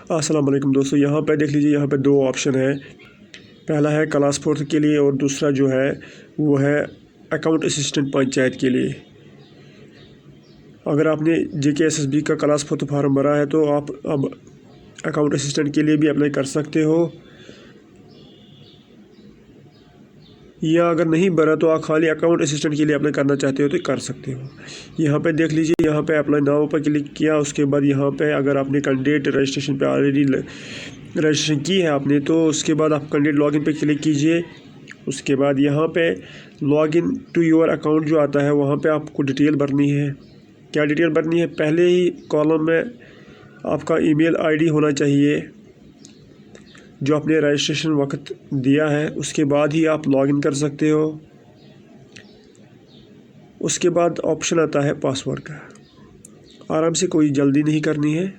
अस्सलाम वालेकुम दोस्तों, यहाँ पे देख लीजिए, यहाँ पे दो ऑप्शन है। पहला है क्लास 4 के लिए और दूसरा जो है वो है अकाउंट असिस्टेंट पंचायत के लिए। अगर आपने JKSSB का क्लास 4 फार्म भरा है तो आप अब अकाउंट असिस्टेंट के लिए भी अप्लाई कर सकते हो, या अगर नहीं भरा तो आप खाली अकाउंट असिस्टेंट के लिए अप्लाई करना चाहते हो तो कर सकते हो। यहाँ पे देख लीजिए, यहाँ पे अप्लाई नाउ पर क्लिक किया। उसके बाद यहाँ पे अगर आपने कैंडिडेट रजिस्ट्रेशन पे ऑलरेडी रजिस्ट्रेशन की है आपने, तो उसके बाद आप कैंडिडेट लॉगिन पे क्लिक कीजिए। उसके बाद यहाँ पे लॉगिन टू योर अकाउंट जो आता है, वहाँ पे आपको डिटेल भरनी है। क्या डिटेल भरनी है? पहले ही कॉलम में आपका ईमेल आईडी होना चाहिए जो आपने रजिस्ट्रेशन वक्त दिया है, उसके बाद ही आप लॉगिन कर सकते हो। उसके बाद ऑप्शन आता है पासवर्ड का। आराम से, कोई जल्दी नहीं करनी है।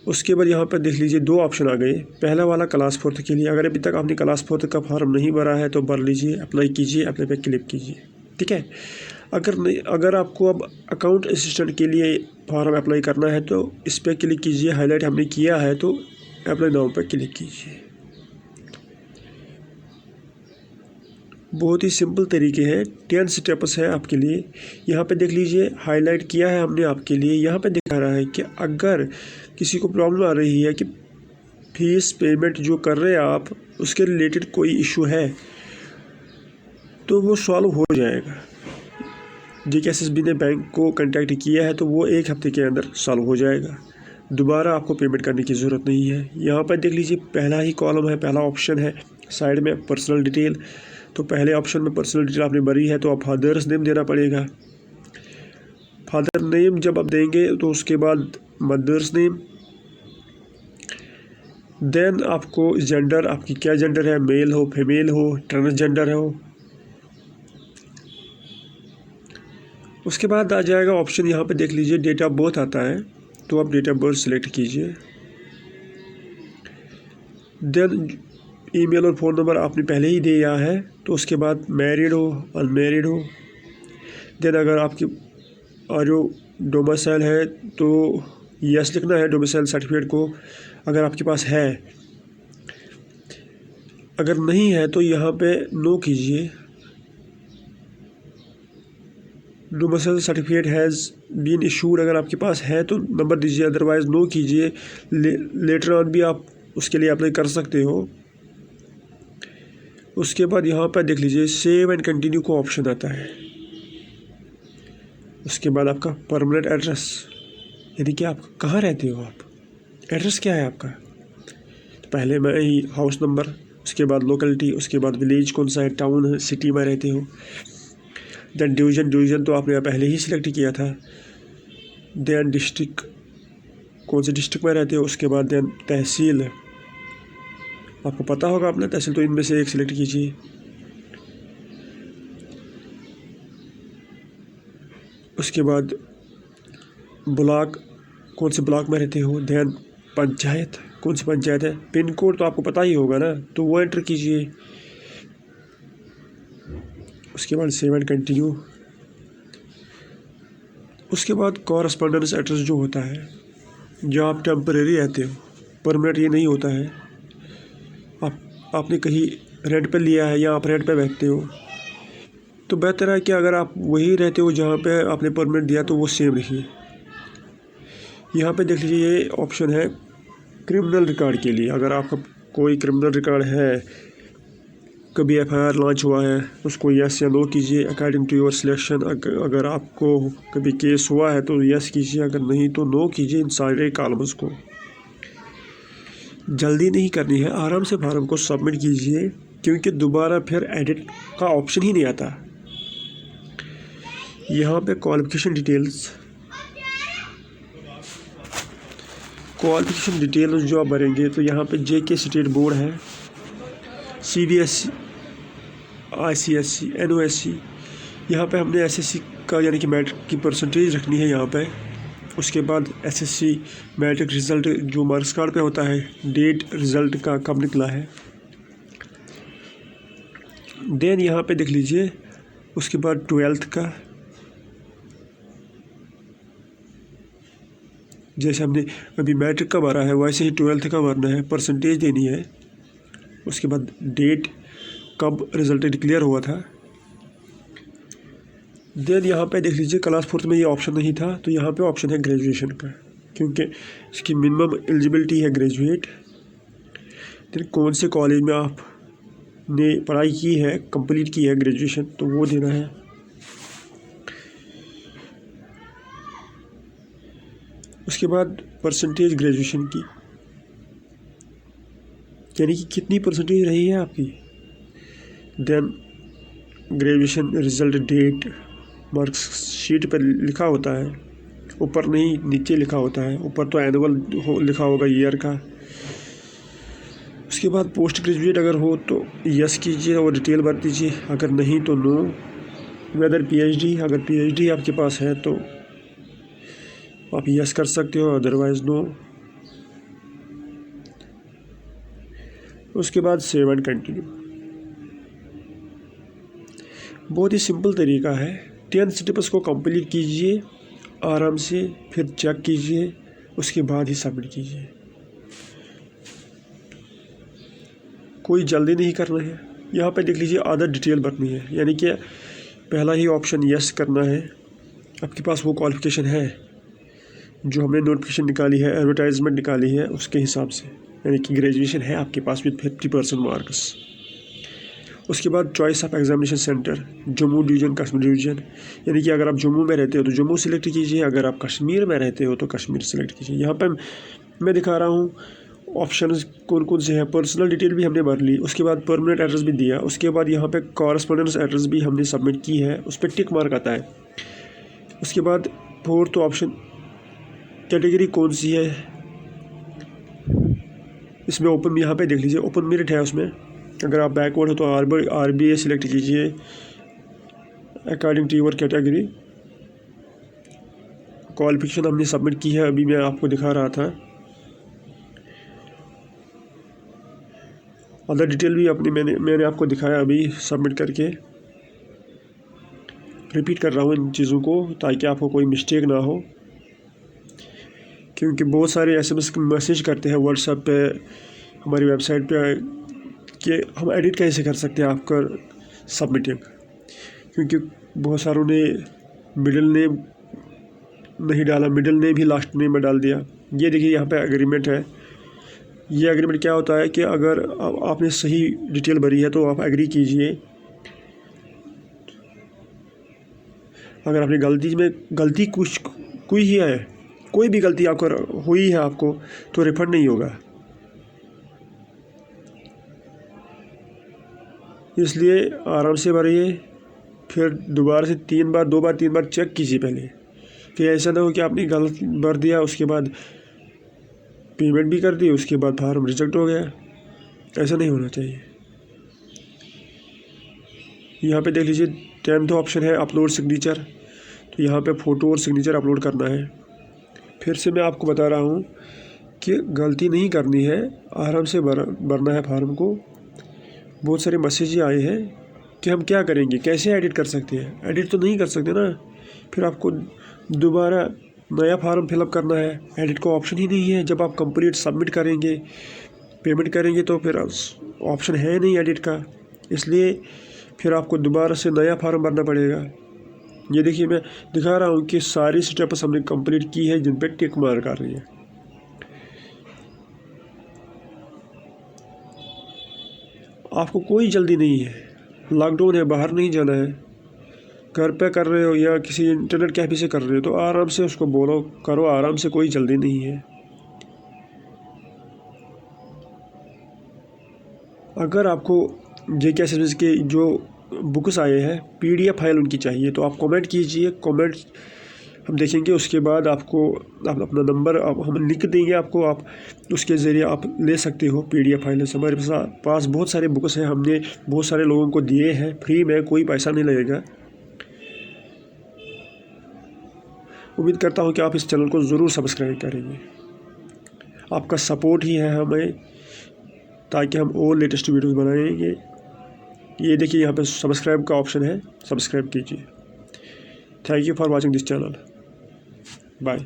उसके बाद यहाँ पर देख लीजिए दो ऑप्शन आ गए। पहला वाला क्लास 4 के लिए, अगर अभी तक आपने क्लास 4 का फॉर्म नहीं भरा है तो भर लीजिए, अप्लाई कीजिए, अप्लाई पे क्लिक कीजिए, ठीक है। अगर आपको अब अकाउंट असिस्टेंट के लिए फॉर्म अप्लाई करना है तो इस पर क्लिक कीजिए। हाईलाइट हमने किया है तो अप्लाई नाउ पर क्लिक कीजिए। बहुत ही सिंपल तरीके हैं, 10 स्टेप्स है आपके लिए। यहाँ पे देख लीजिए, हाईलाइट किया है हमने आपके लिए। यहाँ पे दिखा रहा है कि अगर किसी को प्रॉब्लम आ रही है कि फीस पेमेंट जो कर रहे हैं आप, उसके रिलेटेड कोई इशू है तो वो सॉल्व हो जाएगा। JKSSB ने बैंक को कांटेक्ट किया है तो वो 1 हफ्ते के अंदर सॉल्व हो जाएगा। दोबारा आपको पेमेंट करने की ज़रूरत नहीं है। यहाँ पर देख लीजिए, पहला ही कॉलम है, पहला ऑप्शन है साइड में पर्सनल डिटेल। तो पहले ऑप्शन में पर्सनल डिटेल आपने भरी है तो आप फादर्स नेम देना पड़ेगा। फादर नेम जब आप देंगे तो उसके बाद मदर्स नेम, देन आपको जेंडर, आपकी क्या जेंडर है, मेल हो, फीमेल हो, ट्रांसजेंडर हो। उसके बाद आ जाएगा ऑप्शन, यहाँ पे देख लीजिए डेट ऑफ बर्थ आता है तो आप डेट ऑफ बर्थ सेलेक्ट कीजिए। देन ईमेल और फ़ोन नंबर आपने पहले ही दिया है तो उसके बाद मैरिड हो, अनमैरिड हो। देन अगर आपकी जो डोमिसाइल है तो यस लिखना है डोमिसाइल सर्टिफिकेट को, अगर आपके पास है। अगर नहीं है तो यहाँ पे नो कीजिए। Domicile certificate has been issued, अगर आपके पास है तो नंबर दीजिए, अदरवाइज़ नो कीजिए। लेटर ऑन भी आप उसके लिए अप्लाई कर सकते हो। उसके बाद यहाँ पर देख लीजिए सेव एंड कंटिन्यू को ऑप्शन आता है। उसके बाद आपका परमानेंट एड्रेस, यानी कि आप कहाँ रहते हो, आप एड्रेस क्या है आपका। तो पहले मैं ही हाउस नंबर, उसके बाद लोकेलिटी, उसके बाद विलेज कौन सा है, टाउन है, सिटी में रहते हो। देन डिवीज़न तो आपने पहले ही सिलेक्ट किया था। देन डिस्ट्रिक्ट, कौन से डिस्ट्रिक्ट में रहते हो। उसके बाद देन तहसील, आपको पता होगा अपना तहसील, तो इनमें से एक सिलेक्ट कीजिए। उसके बाद ब्लॉक, कौन से ब्लॉक में रहते हो। देन पंचायत, कौन सी पंचायत है। पिन कोड तो आपको पता ही होगा ना, तो वो एंटर कीजिए। उसके बाद सेव एंड कंटिन्यू। उसके बाद कॉरस्पॉन्डेंस एड्रेस जो होता है, जो आप टेम्परेरी रहते हो, परमानेंट ये नहीं होता है। आपने कहीं रेंट पे लिया है या आप रेंट पे बैठते हो, तो बेहतर है कि अगर आप वही रहते हो जहाँ पे आपने परमानेंट दिया तो वो सेम रखिए। यहाँ पे देख लीजिए, ये ऑप्शन है क्रिमिनल रिकॉर्ड के लिए। अगर आपका कोई क्रिमिनल रिकॉर्ड है, कभी FIR लॉन्च हुआ है, उसको यस या नो कीजिए अकॉर्डिंग टू योर सिलेक्शन। अगर आपको कभी केस हुआ है तो यस कीजिए, अगर नहीं तो नो कीजिए। इन सारे कॉलम्स को जल्दी नहीं करनी है, आराम से फार्म को सबमिट कीजिए, क्योंकि दोबारा फिर एडिट का ऑप्शन ही नहीं आता। यहाँ पे क्वालिफिकेशन डिटेल्स जो आप भरेंगे, तो यहाँ पे JK स्टेट बोर्ड है, CBSE, ICSE, NOSE। यहाँ पे हमने SSC का यानी कि मैट्रिक की परसेंटेज रखनी है यहाँ पे। उसके बाद SSC मैट्रिक रिज़ल्ट जो मार्क्स कार्ड पे होता है, डेट रिज़ल्ट का कब निकला है। देन यहाँ पे देख लीजिए, उसके बाद 12th का, जैसे हमने अभी मैट्रिक का भरा है वैसे ही 12th का भरना है, परसेंटेज देनी है, उसके बाद डेट कब रिजल्ट डिक्लेयर हुआ था। देन यहाँ पे देख लीजिए क्लास 4th में ये ऑप्शन नहीं था, तो यहाँ पे ऑप्शन है ग्रेजुएशन का, क्योंकि इसकी मिनिमम एलिजिबिलिटी है ग्रेजुएट। देन कौन से कॉलेज में आपने पढ़ाई की है, कंप्लीट की है ग्रेजुएशन, तो वो देना है। उसके बाद परसेंटेज ग्रेजुएशन की, यानी कि कितनी परसेंटेज रही है आपकी। Then graduation result date marks sheet पर लिखा होता है, ऊपर नहीं नीचे लिखा होता है, ऊपर तो एनुअल लिखा होगा ईयर का। उसके बाद पोस्ट ग्रेजुएट अगर हो तो यस कीजिए और डिटेल भर दीजिए, अगर नहीं तो नो। वेदर पीएचडी, अगर पीएचडी आपके पास है तो आप यस कर सकते हो, अदरवाइज नो। उसके बाद सेव एंड कंटिन्यू। बहुत ही सिंपल तरीका है। 10 स्टेप्स को कंप्लीट कीजिए आराम से, फिर चेक कीजिए, उसके बाद ही सबमिट कीजिए। कोई जल्दी नहीं करना है। यहाँ पे देख लीजिए आधा डिटेल भरनी है, यानी कि पहला ही ऑप्शन यस करना है। आपके पास वो क्वालिफिकेशन है जो हमने नोटिफिकेशन निकाली है, एडवर्टाइजमेंट निकाली है, उसके हिसाब से, यानी कि ग्रेजुएशन है आपके पास विद 50% मार्क्स। उसके बाद choice of examination centre, Jammu division, Kashmir division, यानी कि अगर आप जम्मू में रहते हो तो जम्मू सिलेक्ट कीजिए, अगर आप कश्मीर में रहते हो तो कश्मीर सिलेक्ट कीजिए। यहाँ पर मैं दिखा रहा हूँ ऑप्शंस कौन कौन से हैं। पर्सनल डिटेल भी हमने भर ली, उसके बाद परमानेंट एड्रेस भी दिया, उसके बाद यहाँ पे कॉरेस्पॉन्डेंस एड्रेस भी हमने सबमिट की है, उस पर टिक मार्क आता है। उसके बाद 4th ऑप्शन कैटेगरी कौन सी है, इसमें ओपन, यहाँ पे देख लीजिए ओपन मेरिट है उसमें। अगर आप बैकवर्ड हो तो RBA सिलेक्ट कीजिए according to your category. Qualification हमने सबमिट की है, अभी मैं आपको दिखा रहा था। अदर डिटेल भी अपनी मैंने आपको दिखाया अभी सबमिट करके। रिपीट कर रहा हूँ इन चीज़ों को ताकि आपको कोई मिस्टेक ना हो, क्योंकि बहुत सारे SMS मैसेज करते हैं व्हाट्सएप पे, हमारी वेबसाइट पे, कि हम एडिट कैसे कर सकते हैं आपका सबमिटिंग, क्योंकि बहुत सारों ने मिडिल नेम नहीं डाला, मिडिल नेम भी लास्ट नेम में डाल दिया। ये देखिए यहाँ पे एग्रीमेंट है। ये एग्रीमेंट क्या होता है कि अगर आपने सही डिटेल भरी है तो आप एग्री कीजिए। अगर आपने गलती कुछ कोई ही है, कोई भी गलती आपको हुई है आपको, तो रिफंड नहीं होगा। इसलिए आराम से भरिए, फिर दोबारा से 2 बार 3 बार चेक कीजिए पहले, कि ऐसा ना हो कि आपने गलत भर दिया, उसके बाद पेमेंट भी कर दी, उसके बाद फार्म रिजेक्ट हो गया। ऐसा नहीं होना चाहिए। यहाँ पे देख लीजिए 10th ऑप्शन है अपलोड सिग्नेचर, तो यहाँ पे फ़ोटो और सिग्नेचर अपलोड करना है। फिर से मैं आपको बता रहा हूँ कि गलती नहीं करनी है, आराम से भरना है फार्म को। बहुत सारे मैसेज आए हैं कि हम क्या करेंगे, कैसे एडिट कर सकते हैं। एडिट तो नहीं कर सकते ना, फिर आपको दोबारा नया फार्म फिलअप करना है। एडिट का ऑप्शन ही नहीं है। जब आप कंप्लीट सबमिट करेंगे, पेमेंट करेंगे, तो फिर ऑप्शन है नहीं एडिट का, इसलिए फिर आपको दोबारा से नया फार्म भरना पड़ेगा। ये देखिए मैं दिखा रहा हूँ कि सारी स्टेप्स हमने कंप्लीट की है जिन पे टिक मार्क आ रही है। आपको कोई जल्दी नहीं है, लॉकडाउन है, बाहर नहीं जाना है, घर पे कर रहे हो या किसी इंटरनेट कैफे से कर रहे हो तो आराम से उसको बोलो, करो आराम से, कोई जल्दी नहीं है। अगर आपको JKSS के जो बुक्स आए हैं PDF फाइल उनकी चाहिए तो आप कमेंट कीजिए, कमेंट हम देखेंगे। उसके बाद आपको आप अपना नंबर हम लिख देंगे आपको, आप उसके ज़रिए आप ले सकते हो PDF फाइल से। हमारे पास बहुत सारे बुक्स हैं, हमने बहुत सारे लोगों को दिए हैं फ्री में, कोई पैसा नहीं लगेगा। उम्मीद करता हूँ कि आप इस चैनल को ज़रूर सब्सक्राइब करेंगे। आपका सपोर्ट ही है हमें, ताकि हम और लेटेस्ट वीडियोस बनाएंगे। ये देखिए यहाँ पे सब्सक्राइब का ऑप्शन है, सब्सक्राइब कीजिए। Thank you for watching this channel. Bye.